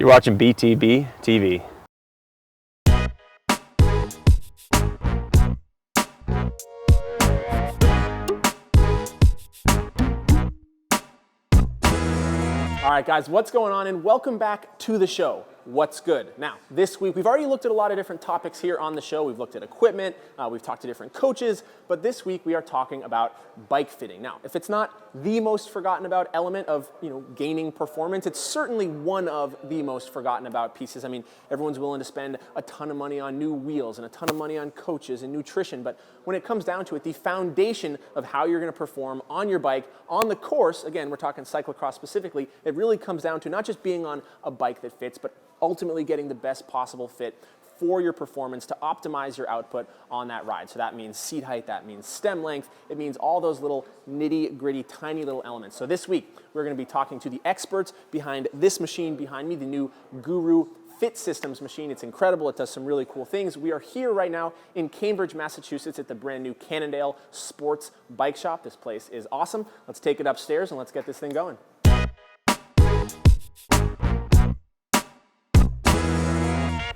You're watching BTB TV. All right, guys, what's going on? And welcome back to the show. What's good? Now, this week, we've already looked at a lot of different topics here on the show. We've looked at equipment, we've talked to different coaches, but this week we are talking about bike fitting. Now, if it's not the most forgotten about element of, gaining performance, it's certainly one of the most forgotten about pieces. I mean, everyone's willing to spend a ton of money on new wheels and a ton of money on coaches and nutrition, but when it comes down to it, the foundation of how you're gonna perform on your bike, on the course, again, we're talking cyclocross specifically, it really comes down to not just being on a bike that fits, but ultimately getting the best possible fit for your performance to optimize your output on that ride. So that means seat height, that means stem length, it means all those little nitty gritty, tiny little elements. So this week, we're gonna be talking to the experts behind this machine behind me, the new Guru Fit Systems machine. It's incredible, it does some really cool things. We are here right now in Cambridge, Massachusetts at the brand new Cannondale Sports Bike Shop. This place is awesome. Let's take it upstairs and let's get this thing going.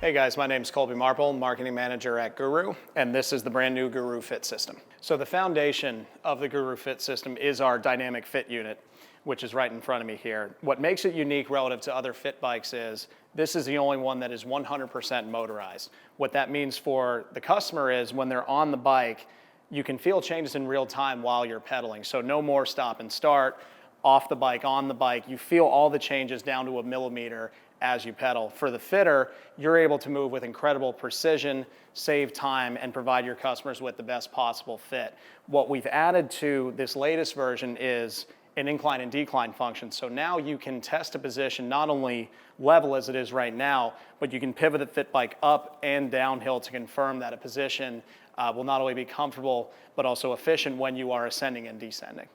Hey guys, my name is Colby Marple, Marketing Manager at Guru, and this is the brand new Guru Fit System. So the foundation of the Guru Fit System is our dynamic fit unit, which is right in front of me here. What makes it unique relative to other fit bikes is this is the only one that is 100% motorized. What that means for the customer is when they're on the bike, you can feel changes in real time while you're pedaling. So no more stop and start, off the bike, on the bike. You feel all the changes down to a millimeter as you pedal. For the fitter, you're able to move with incredible precision, save time, and provide your customers with the best possible fit. What we've added to this latest version is an incline and decline function. So now you can test a position not only level as it is right now, but you can pivot the fit bike up and downhill to confirm that a position will not only be comfortable, but also efficient when you are ascending and descending.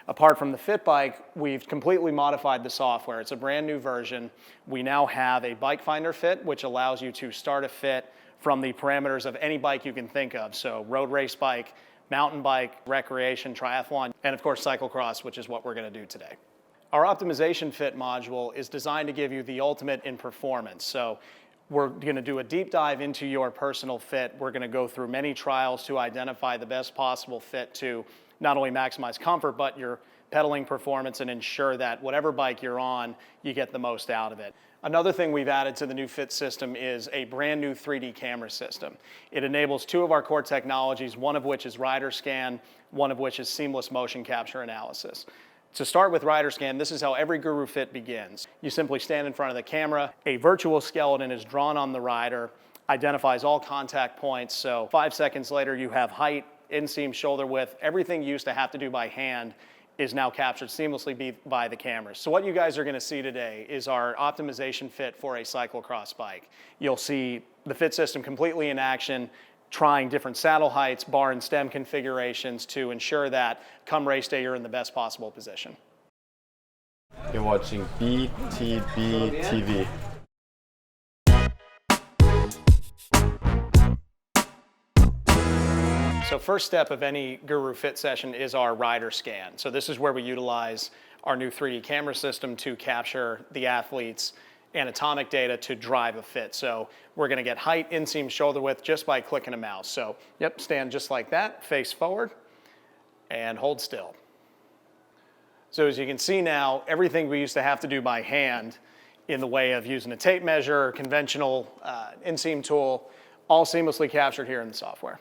Apart from the fit bike, we've completely modified the software. It's a brand new version. We now have a bike finder fit, which allows you to start a fit from the parameters of any bike you can think of. So road race bike, mountain bike, recreation, triathlon, and of course cyclocross, which is what we're gonna do today. Our optimization fit module is designed to give you the ultimate in performance. So we're gonna do a deep dive into your personal fit. We're gonna go through many trials to identify the best possible fit to not only maximize comfort, but your pedaling performance and ensure that whatever bike you're on, you get the most out of it. Another thing we've added to the new Fit system is a brand new 3D camera system. It enables two of our core technologies, one of which is rider scan, one of which is seamless motion capture analysis. To start with rider scan, this is how every Guru Fit begins. You simply stand in front of the camera, a virtual skeleton is drawn on the rider, identifies all contact points, so 5 seconds later you have height, inseam, shoulder width, everything you used to have to do by hand is now captured seamlessly by the cameras. So what you guys are gonna see today is our optimization fit for a cyclocross bike. You'll see the fit system completely in action, trying different saddle heights, bar and stem configurations to ensure that come race day, you're in the best possible position. You're watching BTB TV. So first step of any Guru Fit session is our rider scan. So this is where we utilize our new 3D camera system to capture the athlete's anatomic data to drive a fit. So we're gonna get height, inseam, shoulder width just by clicking a mouse. So yep, stand just like that, face forward, and hold still. So as you can see now, everything we used to have to do by hand in the way of using a tape measure, conventional inseam tool, all seamlessly captured here in the software.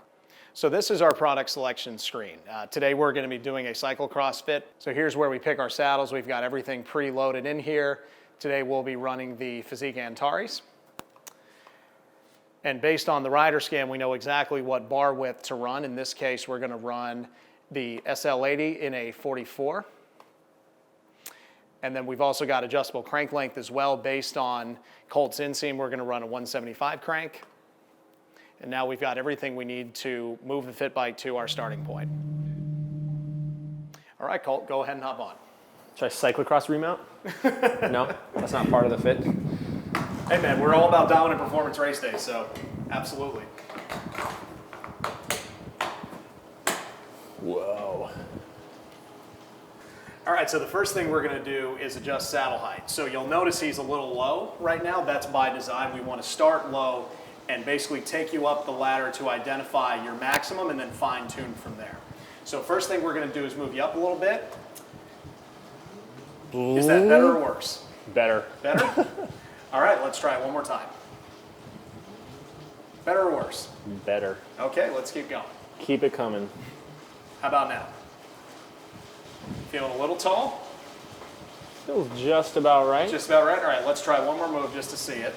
So this is our product selection screen. Today we're gonna be doing a cyclocross fit. So here's where we pick our saddles. We've got everything pre-loaded in here. Today we'll be running the Physique Antares. And based on the rider scan, we know exactly what bar width to run. In this case, we're gonna run the SL80 in a 44. And then we've also got adjustable crank length as well. Based on Colt's inseam, we're gonna run a 175 crank. And now we've got everything we need to move the fit bike to our starting point. All right, Colt, go ahead and hop on. Should I cyclocross remount? No, that's not part of the fit. Hey man, we're all about dominant performance race day, so absolutely. Whoa. All right, so the first thing we're gonna do is adjust saddle height. So you'll notice he's a little low right now. That's by design. We wanna start low and basically take you up the ladder to identify your maximum and then fine tune from there. So first thing we're gonna do is move you up a little bit. Is that better or worse? Better. Better? All right, let's try it one more time. Better or worse? Better. Okay, let's keep going. Keep it coming. How about now? Feeling a little tall? Feels just about right. Just about right? All right, let's try one more move just to see it.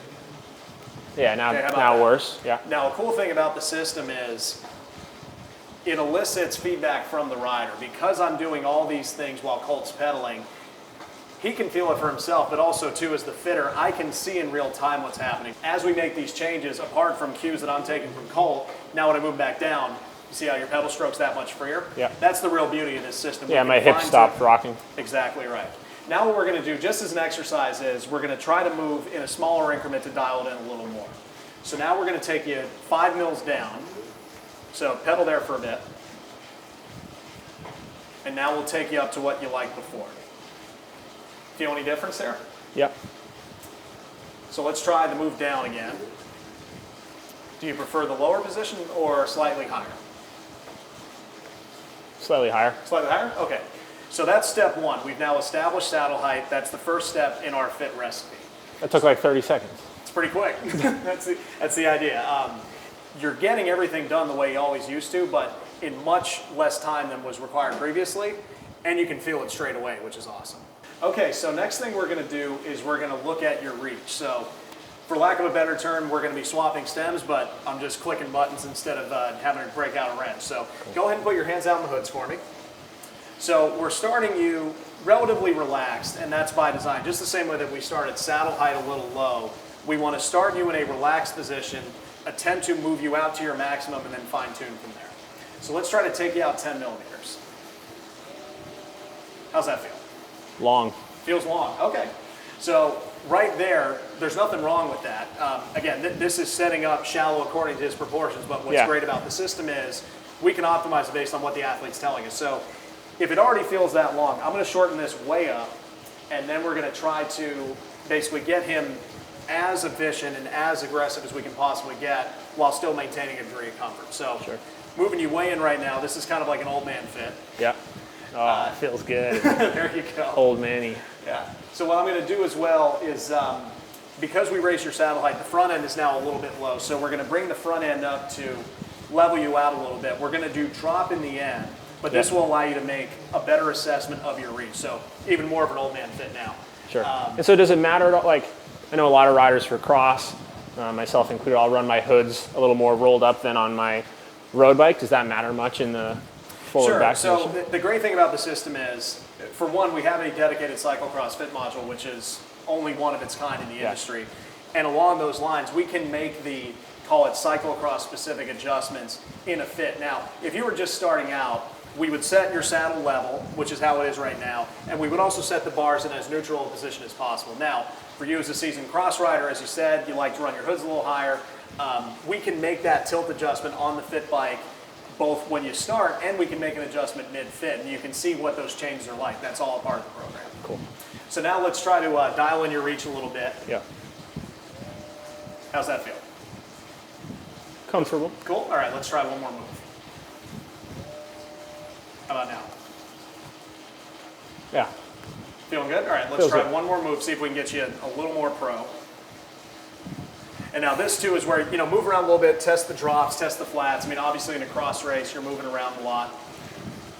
Yeah, now, Okay, how about now that? worse. Yeah. Now, a cool thing about the system is it elicits feedback from the rider. Because I'm doing all these things while Colt's pedaling, he can feel it for himself, but also too as the fitter, I can see in real time what's happening. As we make these changes, apart from cues that I'm taking from Colt, now when I move back down, you see how your pedal stroke's that much freer? Yeah. That's the real beauty of this system. Yeah, We my can hip fine-tune- stopped rocking. Exactly right. Now what we're going to do, just as an exercise, is we're going to try to move in a smaller increment to dial it in a little more. So now we're going to take you 5 mils down. So pedal there for a bit. And now we'll take you up to what you liked before. Feel any difference there? Yep. So let's try the move down again. Do you prefer the lower position or slightly higher? Slightly higher. Slightly higher? Okay. So that's step one. We've now established saddle height. That's the first step in our fit recipe. That took like 30 seconds. It's pretty quick. that's the idea. You're getting everything done the way you always used to, but in much less time than was required previously, and you can feel it straight away, which is awesome. Okay, so next thing we're going to do is we're going to look at your reach. So for lack of a better term, we're going to be swapping stems, but I'm just clicking buttons instead of having to break out a wrench. So go ahead and put your hands out in the hoods for me. So we're starting you relatively relaxed, and that's by design. Just the same way that we started saddle height a little low, we want to start you in a relaxed position, attempt to move you out to your maximum, and then fine tune from there. So let's try to take you out 10 millimeters. How's that feel? Long. Feels long, okay. So right there, there's nothing wrong with that. Again, this is setting up shallow according to his proportions, but what's great about the system is we can optimize it based on what the athlete's telling us. So if it already feels that long, I'm gonna shorten this way up, and then we're gonna try to basically get him as efficient and as aggressive as we can possibly get while still maintaining a degree of comfort. So moving you way in right now, this is kind of like an old man fit. Yep. Oh, it feels good. There you go. Old Manny. Yeah. So what I'm going to do as well is, because we raised your saddle height, the front end is now a little bit low. So we're going to bring the front end up to level you out a little bit. We're going to do drop in the end, but this will allow you to make a better assessment of your reach. So even more of an old man fit now. Sure. And so does it matter, like, I know a lot of riders for cross, myself included, I'll run my hoods a little more rolled up than on my road bike. Does that matter much in the forward back position? So the great thing about the system is, for one, we have a dedicated cyclocross fit module, which is only one of its kind in the industry. And along those lines, we can make the, call it cyclocross specific adjustments in a fit. Now, if you were just starting out, we would set your saddle level, which is how it is right now, and we would also set the bars in as neutral a position as possible. Now, for you as a seasoned cross rider, as you said, you like to run your hoods a little higher, we can make that tilt adjustment on the fit bike both when you start, and we can make an adjustment mid-fit, and you can see what those changes are like. That's all a part of the program. Cool. So now let's try to dial in your reach a little bit. Yeah. How's that feel? Comfortable. Cool. All right, let's try one more move. How about now? Yeah. Feeling good? All right, let's Feels try good. one more move, see if we can get you a little more pro. And now this too is where, you know, move around a little bit, test the drops, test the flats. I mean, obviously in a cross race, you're moving around a lot.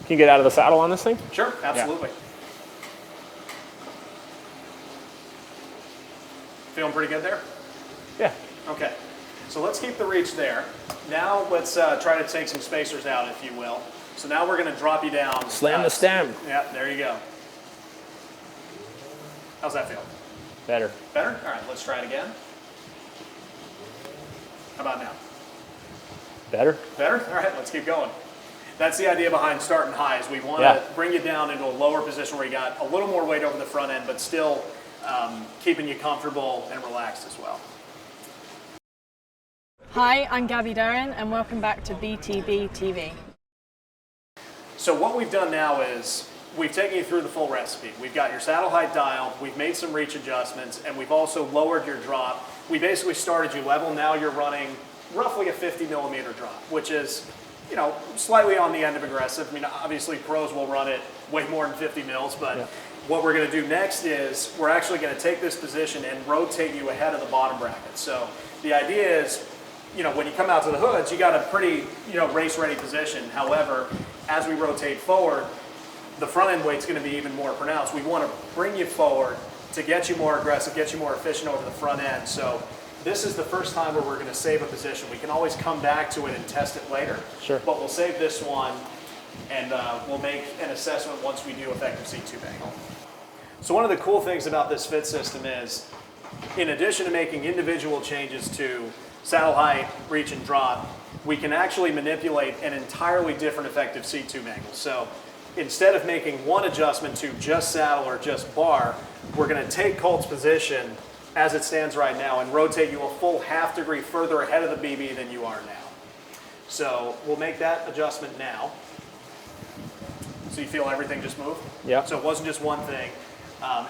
Can you get out of the saddle on this thing? Sure, absolutely. Feeling pretty good there? Yeah. Okay, so let's keep the reach there. Now let's try to take some spacers out, if you will. So now we're gonna drop you down. Slam the stem. Yeah, there you go. How's that feel? Better. Better? All right, let's try it again. How about now? Better? Better? All right, let's keep going. That's the idea behind starting high, is we want to bring you down into a lower position where you got a little more weight over the front end, but still keeping you comfortable and relaxed as well. Hi, I'm Gabby Darren, and welcome back to BTB TV. So what we've done now is we've taken you through the full recipe. We've got your saddle height dialed, we've made some reach adjustments, and we've also lowered your drop. We basically started you level. Now you're running roughly a 50 millimeter drop, which is, you know, slightly on the end of aggressive. I mean, obviously pros will run it way more than 50 mils, but what we're going to do next is we're actually going to take this position and rotate you ahead of the bottom bracket. So the idea is, you know, when you come out to the hoods, you got a pretty, you know, race-ready position. However, as we rotate forward, the front end weight's going to be even more pronounced. We want to bring you forward to get you more aggressive, get you more efficient over the front end. So this is the first time where we're going to save a position. We can always come back to it and test it later. Sure. But we'll save this one, and we'll make an assessment once we do effective seat tube angle. So one of the cool things about this fit system is, in addition to making individual changes to saddle height, reach, and drop, we can actually manipulate an entirely different effective seat tube angle. So instead of making one adjustment to just saddle or just bar, we're going to take Colt's position as it stands right now and rotate you a full ½ degree further ahead of the BB than you are now. So we'll make that adjustment now. So you feel everything just move? Yeah. So it wasn't just one thing.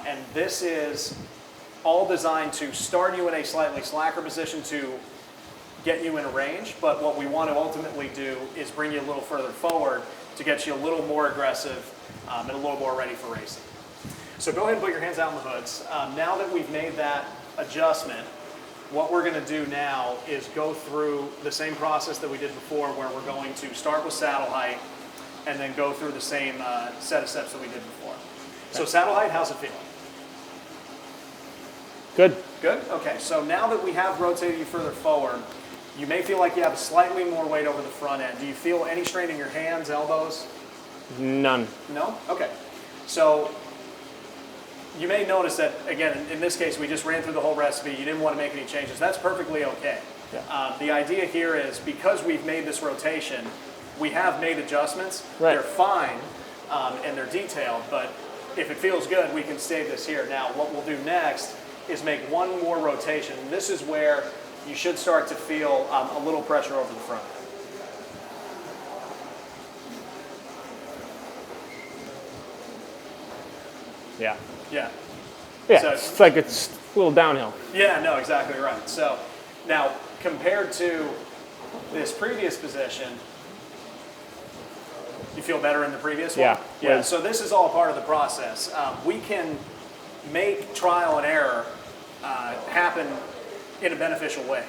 And this is all designed to start you in a slightly slacker position to get you in a range, but what we want to ultimately do is bring you a little further forward to get you a little more aggressive and a little more ready for racing. So go ahead and put your hands out in the hoods. Now that we've made that adjustment, what we're going to do now is go through the same process that we did before, where we're going to start with saddle height and then go through the same set of steps that we did before. Okay. So saddle height, how's it feeling? Good. Good? Okay, so now that we have rotated you further forward, you may feel like you have slightly more weight over the front end. Do you feel any strain in your hands, elbows? None. No? Okay. So you may notice that, again, in this case, we just ran through the whole recipe. You didn't want to make any changes. That's perfectly okay. Yeah. The idea here is, because we've made this rotation, we have made adjustments. Right. They're fine and they're detailed, but if it feels good, we can save this here. Now, what we'll do next is make one more rotation. And this is where you should start to feel a little pressure over the front. Yeah. Yeah. Yeah, So, it's like it's a little downhill. yeah, no, exactly right. So now, compared to this previous position, you feel better in the previous one? Yeah. Yeah, so this is all part of the process. We can make trial and error happen in a beneficial way.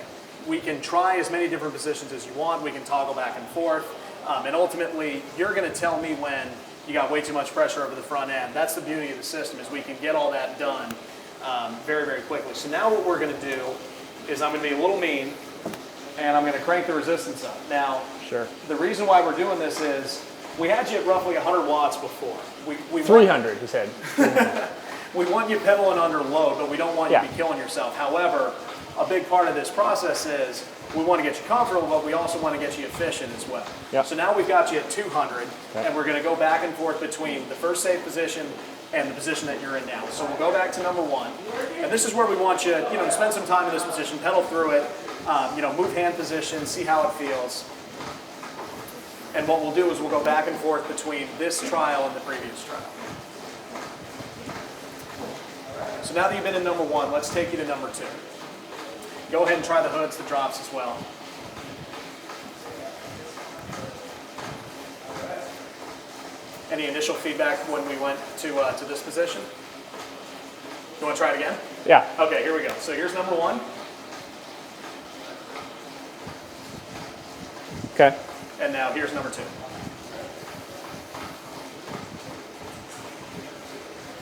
We can try as many different positions as you want. We can toggle back and forth. And ultimately, you're going to tell me when you got way too much pressure over the front end. That's the beauty of the system, is we can get all that done very, very quickly. So now what we're going to do is I'm going to be a little mean, and I'm going to crank the resistance up. Now, Sure. the reason why we're doing this is we had you at roughly 100 watts before. We 300, he said. We want you pedaling under load, but we don't want you to Yeah. be killing yourself. However, a big part of this process is we want to get you comfortable, but we also want to get you efficient as well. Yep. So now we've got you at 200, Okay. and we're going to go back and forth between the first safe position and the position that you're in now. So we'll go back to number one, and this is where we want you, to spend some time in this position, pedal through it, move hand position, see how it feels. And what we'll do is we'll go back and forth between this trial and the previous trial. So now that you've been in number one, let's take you to number two. Go ahead and try the hoods, the drops as well. Any initial feedback when we went to this position? You want to try it again? Yeah. Okay, here we go. So here's number one. Okay. And now here's number two.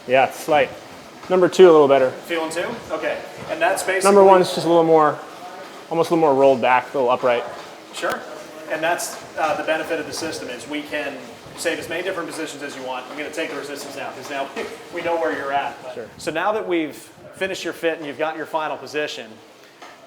Yeah, it's slight. Number two, a little better. Feeling two? Okay. And that's basically... Number one's just a little more, almost a little more rolled back, a little upright. Sure. And that's the benefit of the system, is we can save as many different positions as you want. I'm going to take the resistance down because now we know where you're at. Sure. So now that we've finished your fit and you've got your final position,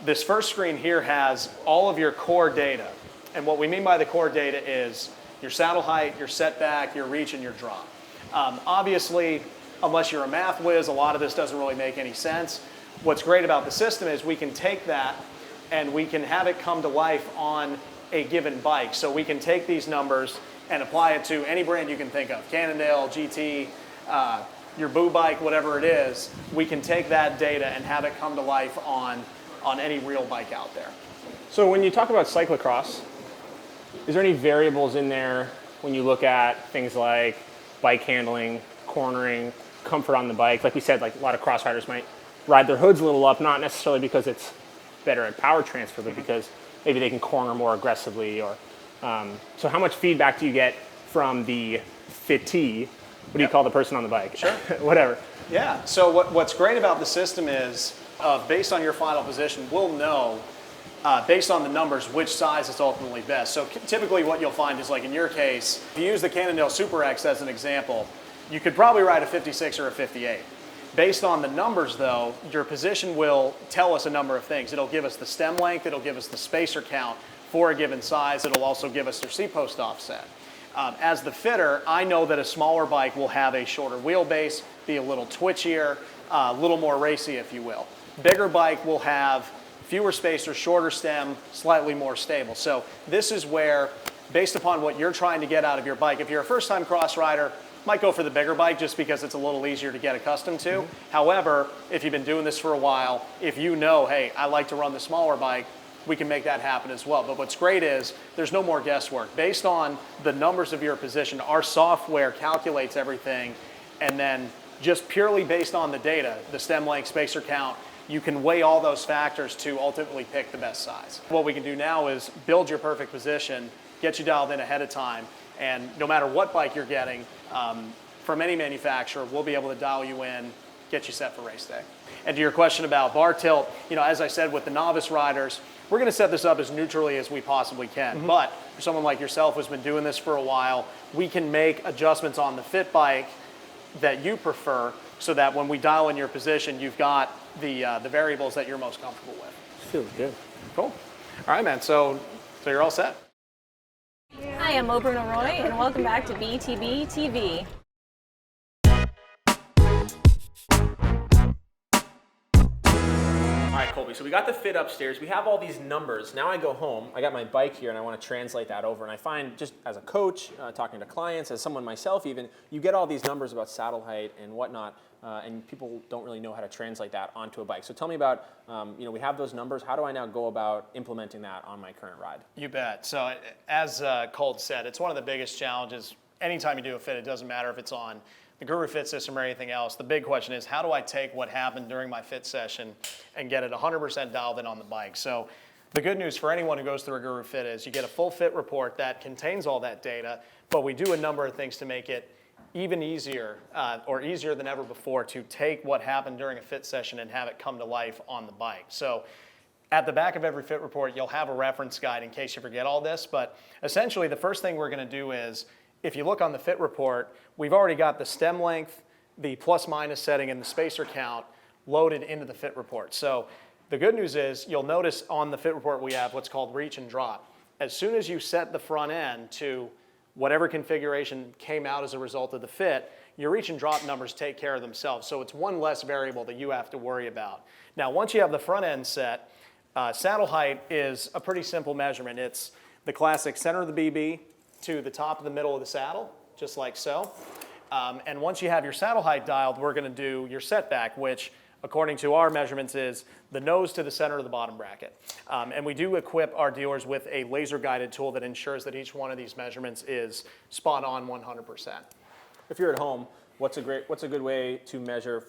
this first screen here has all of your core data. And what we mean by the core data is your saddle height, your setback, your reach, and your drop. Obviously, unless you're a math whiz, a lot of this doesn't really make any sense. What's great about the system is we can take that and we can have it come to life on a given bike. So we can take these numbers and apply it to any brand you can think of, Cannondale, GT, your Boo bike, whatever it is, we can take that data and have it come to life on any real bike out there. So when you talk about cyclocross, is there any variables in there when you look at things like bike handling, cornering, comfort on the bike? Like we said, like a lot of cross riders might ride their hoods a little up, not necessarily because it's better at power transfer, but because maybe they can corner more aggressively. Or so how much feedback do you get from the fittee? What do you call the person on the bike? Sure. Whatever. Yeah, so what's great about the system is based on your final position, we'll know based on the numbers which size is ultimately best. So typically what you'll find is, like in your case, if you use the Cannondale Super X as an example, you could probably ride a 56 or a 58. Based on the numbers though, your position will tell us a number of things. It'll give us the stem length, it'll give us the spacer count for a given size, it'll also give us their seat post offset. As the fitter, I know that a smaller bike will have a shorter wheelbase, be a little twitchier, a little more racy, if you will. Bigger bike will have fewer spacers, shorter stem, slightly more stable. So this is where, based upon what you're trying to get out of your bike, if you're a first-time cross rider, might go for the bigger bike just because it's a little easier to get accustomed to. However, if you've been doing this for a while, if you know, hey, I like to run the smaller bike, we can make that happen as well. But what's great is there's no more guesswork. Based on the numbers of your position, our software calculates everything, and then just purely based on the data, the stem length, spacer count, you can weigh all those factors to ultimately pick the best size. What we can do now is build your perfect position, get you dialed in ahead of time, and no matter what bike you're getting from any manufacturer, we'll be able to dial you in, get you set for race day. And to your question about bar tilt, as I said, with the novice riders, we're going to set this up as neutrally as we possibly can. But for someone like yourself who's been doing this for a while, we can make adjustments on the fit bike that you prefer so that when we dial in your position, you've got the variables that you're most comfortable with. Feels good. Cool. All right, man. So you're all set? Hi, I'm Bruno Roy, and welcome back to BTB TV. All right, Colby, so we got the fit upstairs. We have all these numbers. Now I go home, I got my bike here, and I want to translate that over. And I find, just as a coach, talking to clients, as someone myself even, you get all these numbers about saddle height and whatnot, and people don't really know how to translate that onto a bike. So tell me about, we have those numbers. How do I now go about implementing that on my current ride? You bet. So as Colt said, it's one of the biggest challenges. Anytime you do a fit, it doesn't matter if it's on the Guru Fit system or anything else. The big question is, how do I take what happened during my fit session and get it 100% dialed in on the bike? So the good news for anyone who goes through a Guru Fit is you get a full fit report that contains all that data, but we do a number of things to make it even easier or easier than ever before to take what happened during a fit session and have it come to life on the bike. So at the back of every fit report, you'll have a reference guide in case you forget all this, but essentially the first thing we're going to do is, if you look on the fit report, we've already got the stem length, the plus minus setting, and the spacer count loaded into the fit report. So the good news is you'll notice on the fit report we have what's called reach and drop. As soon as you set the front end to whatever configuration came out as a result of the fit, your reach and drop numbers take care of themselves. So it's one less variable that you have to worry about. Now, once you have the front end set, saddle height is a pretty simple measurement. It's the classic center of the BB to the top of the middle of the saddle, just like so. And once you have your saddle height dialed, we're going to do your setback, which according to our measurements is the nose to the center of the bottom bracket. And we do equip our dealers with a laser guided tool that ensures that each one of these measurements is spot on 100%. If you're at home, what's a good way to measure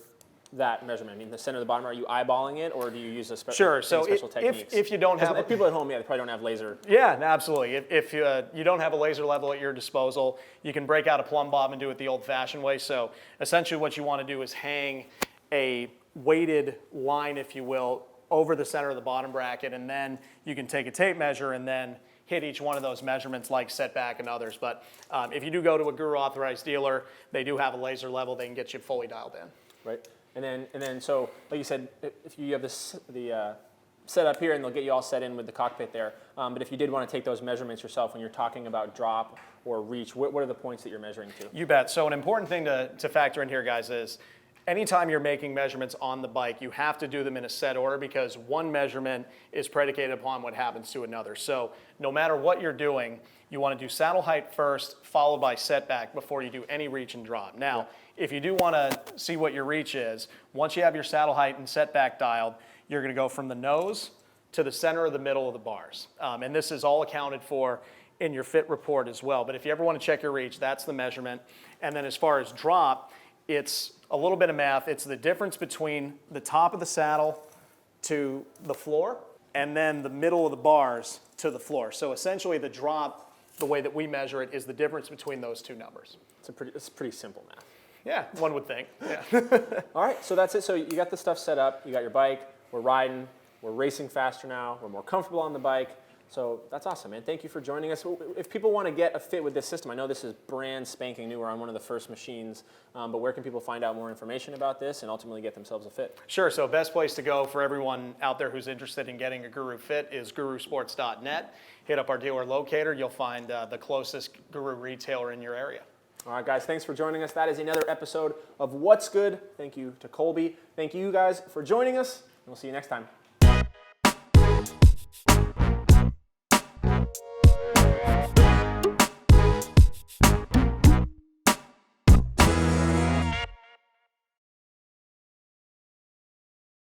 that measurement? I mean, the center of the bottom, are you eyeballing it, or do you use Sure. So special techniques? If you don't have... people at home, yeah, they probably don't have laser. Yeah, absolutely. If you don't have a laser level at your disposal, you can break out a plumb bob and do it the old-fashioned way. So essentially what you want to do is hang a weighted line, if you will, over the center of the bottom bracket, and then you can take a tape measure and then hit each one of those measurements like setback and others. But if you do go to a Guru authorized dealer, they do have a laser level. They can get you fully dialed in. Right. And then, so like you said, if you have the set up here, and they'll get you all set in with the cockpit there. But if you did want to take those measurements yourself when you're talking about drop or reach, what are the points that you're measuring to? You bet. So an important thing to factor in here, guys, is anytime you're making measurements on the bike, you have to do them in a set order because one measurement is predicated upon what happens to another. So no matter what you're doing, you want to do saddle height first, followed by setback before you do any reach and drop. Now, if you do want to see what your reach is, once you have your saddle height and setback dialed, you're going to go from the nose to the center of the middle of the bars. And this is all accounted for in your fit report as well. But if you ever want to check your reach, that's the measurement. And then as far as drop, it's a little bit of math. It's the difference between the top of the saddle to the floor and then the middle of the bars to the floor. So essentially the drop, the way that we measure it, is the difference between those two numbers. It's pretty simple math. Yeah, one would think. Yeah. All right, so that's it. So you got the stuff set up. You got your bike. We're riding. We're racing faster now. We're more comfortable on the bike. So that's awesome, man. Thank you for joining us. If people want to get a fit with this system, I know this is brand spanking new. We're on one of the first machines, but where can people find out more information about this and ultimately get themselves a fit? Sure, so best place to go for everyone out there who's interested in getting a Guru Fit is gurusports.net. Hit up our dealer locator. You'll find the closest Guru retailer in your area. All right, guys, thanks for joining us. That is another episode of What's Good. Thank you to Colby. Thank you guys for joining us, and we'll see you next time.